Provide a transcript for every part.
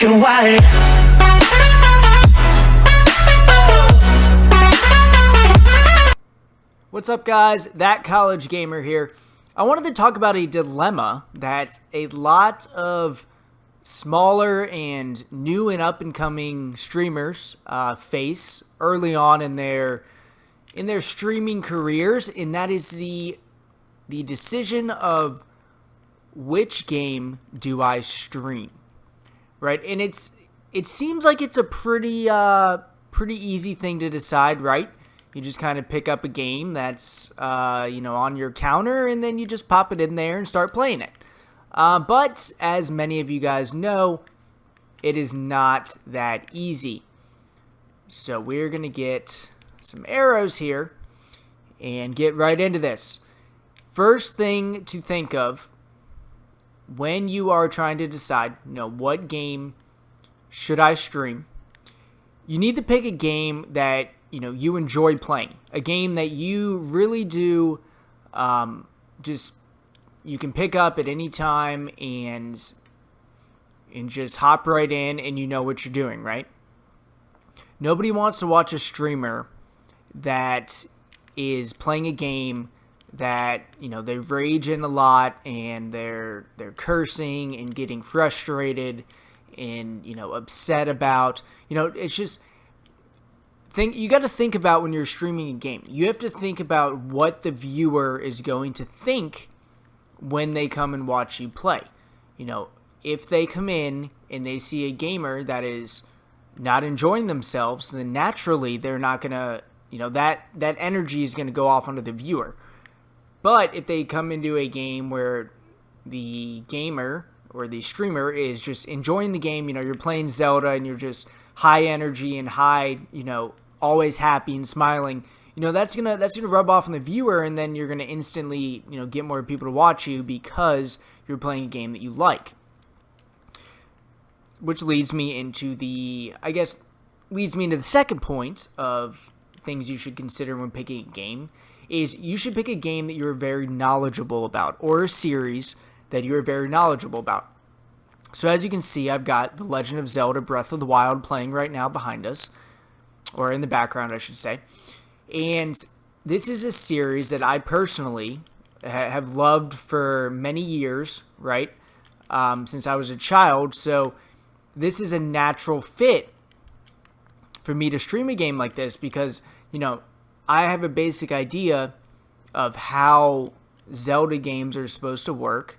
black and white. What's up, guys? That College Gamer here. I wanted to talk about a dilemma that a lot of smaller and new and up-and-coming streamers face early on in their streaming careers, and that is the decision of which game do I stream, right? And it seems like it's a pretty easy thing to decide, right? You just kind of pick up a game that's on your counter, and then you just pop it in there and start playing it. But as many of you guys know, it is not that easy. So we're gonna get some arrows here and get right into this. First thing to think of when you are trying to decide, what game should I stream, you need to pick a game that you enjoy playing, a game that you really do you can pick up at any time and just hop right in and you know what you're doing, right? Nobody wants to watch a streamer that is playing a game that they rage in a lot and they're cursing and getting frustrated and upset about. It's just you got to think about when you're streaming a game. You have to think about what the viewer is going to think when they come and watch you play. If they come in and they see a gamer that is not enjoying themselves, then naturally they're not going to, that energy is going to go off onto the viewer. But if they come into a game where the gamer or the streamer is just enjoying the game, you're playing Zelda and you're just high energy and high, always happy and smiling, that's gonna rub off on the viewer, and then you're gonna instantly, get more people to watch you because you're playing a game that you like. Which leads me into the second point of things you should consider when picking a game, is you should pick a game that you're very knowledgeable about, or a series that you're very knowledgeable about. So as you can see, I've got The Legend of Zelda Breath of the Wild playing right now behind us, or in the background, I should say. And this is a series that I personally have loved for many years, right? Since I was a child. So this is a natural fit for me to stream a game like this because, I have a basic idea of how Zelda games are supposed to work.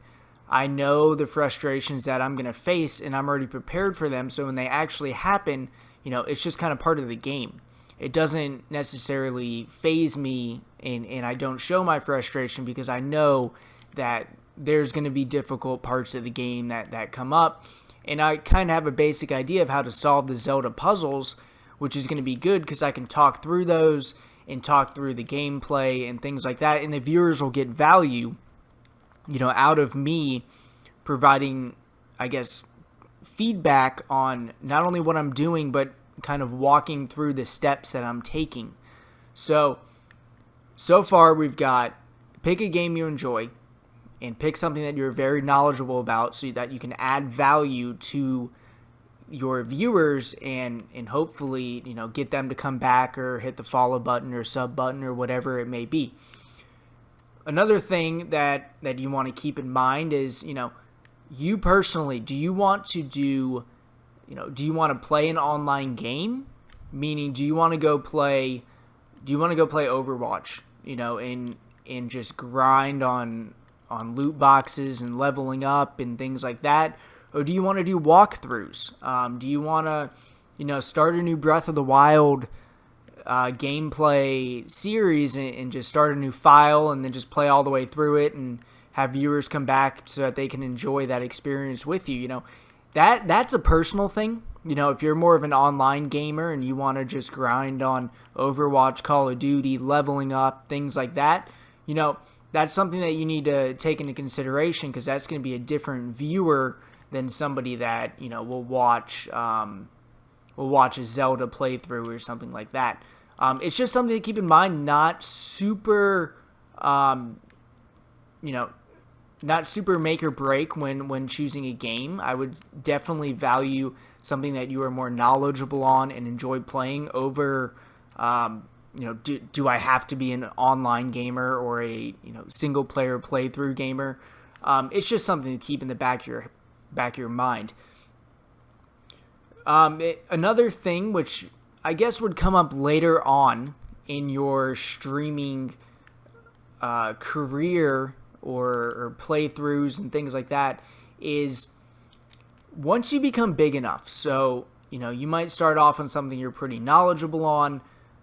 I know the frustrations that I'm going to face, and I'm already prepared for them. So when they actually happen, it's just kind of part of the game. It doesn't necessarily faze me, and I don't show my frustration because I know that there's going to be difficult parts of the game that come up. And I kind of have a basic idea of how to solve the Zelda puzzles, which is going to be good because I can talk through those and talk through the gameplay and things like that. And the viewers will get value, out of me providing, feedback on not only what I'm doing, but kind of walking through the steps that I'm taking. So far we've got pick a game you enjoy and pick something that you're very knowledgeable about so that you can add value to your viewers and hopefully, get them to come back or hit the follow button or sub button or whatever it may be. Another thing that you want to keep in mind is, you personally, do you want to play an online game? Meaning, do you want to go play Overwatch, and just grind on loot boxes and leveling up and things like that? Or do you want to do walkthroughs? Do you want to, start a new Breath of the Wild gameplay series and just start a new file and then just play all the way through it and have viewers come back so that they can enjoy that experience with you? That's a personal thing. If you're more of an online gamer and you want to just grind on Overwatch, Call of Duty, leveling up, things like that, that's something that you need to take into consideration because that's going to be a different viewer than somebody that, will watch a Zelda playthrough or something like that. It's just something to keep in mind, not super, not super make or break when choosing a game. I would definitely value something that you are more knowledgeable on and enjoy playing over, do I have to be an online gamer or a single player playthrough gamer? It's just something to keep in the back of your mind. Another thing which I guess would come up later on in your streaming career or playthroughs and things like that is once you become big enough. So, you might start off on something you're pretty knowledgeable on,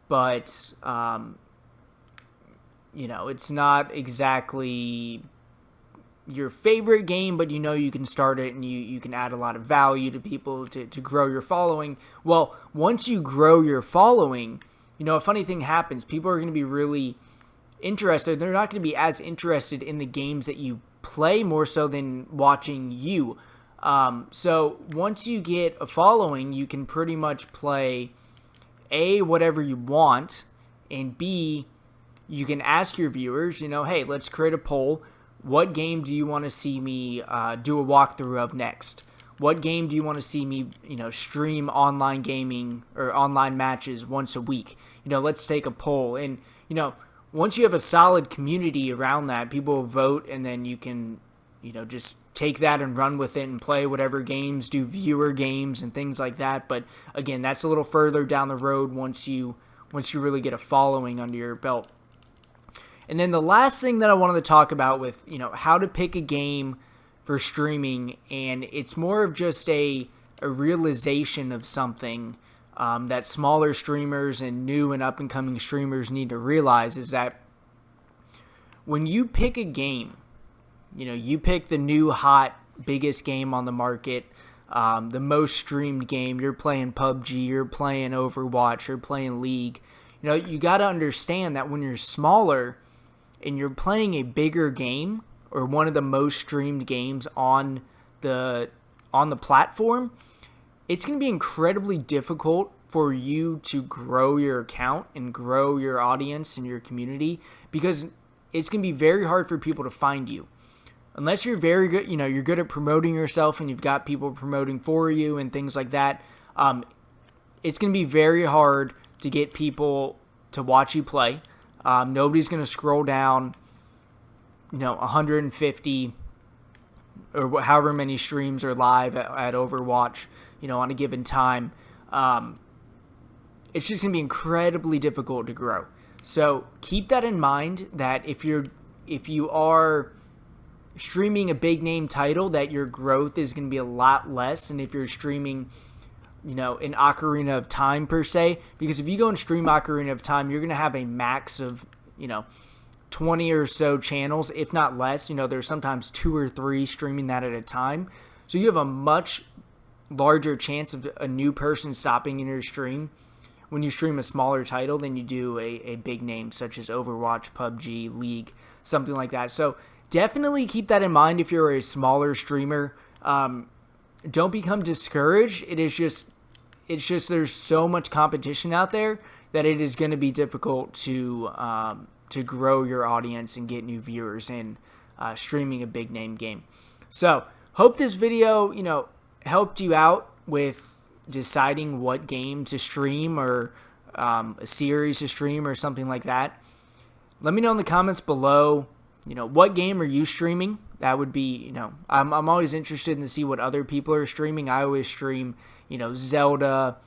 but, it's not exactly your favorite game, but you can start it and you can add a lot of value to people to grow your following. Well, once you grow your following, a funny thing happens. People are going to be really interested. They're not going to be as interested in the games that you play more so than watching you. So once you get a following, you can pretty much play A, whatever you want, and B, you can ask your viewers, hey, let's create a poll. What game do you want to see me do a walkthrough of next? What game do you want to see me, stream online gaming or online matches once a week? Let's take a poll. And, once you have a solid community around that, people will vote, and then you can, just take that and run with it and play whatever games, do viewer games and things like that. But again, that's a little further down the road once you really get a following under your belt. And then the last thing that I wanted to talk about with, how to pick a game for streaming, and it's more of just a realization of something that smaller streamers and new and up-and-coming streamers need to realize is that when you pick a game, you pick the new hot biggest game on the market, the most streamed game. You're playing PUBG, you're playing Overwatch, you're playing League. You got to understand that when you're smaller and you're playing a bigger game or one of the most streamed games on the platform, it's going to be incredibly difficult for you to grow your account and grow your audience and your community because it's going to be very hard for people to find you. Unless you're very good, you're good at promoting yourself and you've got people promoting for you and things like that, it's going to be very hard to get people to watch you play. Nobody's going to scroll down, 150 or however many streams are live at Overwatch, on a given time. It's just going to be incredibly difficult to grow. So keep that in mind that if you are streaming a big name title, that your growth is going to be a lot less. And if you're streaming, an Ocarina of Time per se, because if you go and stream Ocarina of Time, you're going to have a max of, 20 or so channels, if not less. There's sometimes 2 or 3 streaming that at a time. So you have a much larger chance of a new person stopping in your stream when you stream a smaller title than you do a big name such as Overwatch, PUBG, League, something like that. So definitely keep that in mind if you're a smaller streamer. Don't become discouraged. It's just there's so much competition out there that it is going to be difficult to grow your audience and get new viewers in streaming a big name game. So hope this video, helped you out with deciding what game to stream or a series to stream or something like that. Let me know in the comments below, what game are you streaming? That would be, I'm always interested in to see what other people are streaming. I always stream, Zelda,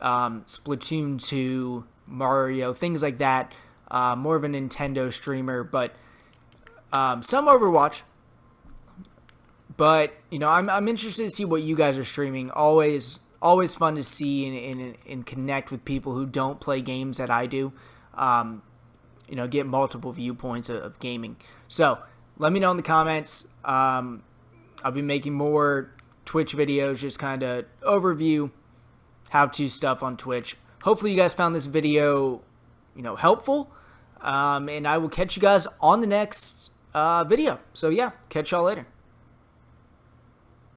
Splatoon 2, Mario, things like that. More of a Nintendo streamer, but some Overwatch. But, I'm interested to see what you guys are streaming. Always fun to see and connect with people who don't play games that I do. Get multiple viewpoints of gaming. So let me know in the comments. I'll be making more Twitch videos, just kind of overview how-to stuff on Twitch. Hopefully you guys found this video, helpful. And I will catch you guys on the next video. So yeah, catch y'all later.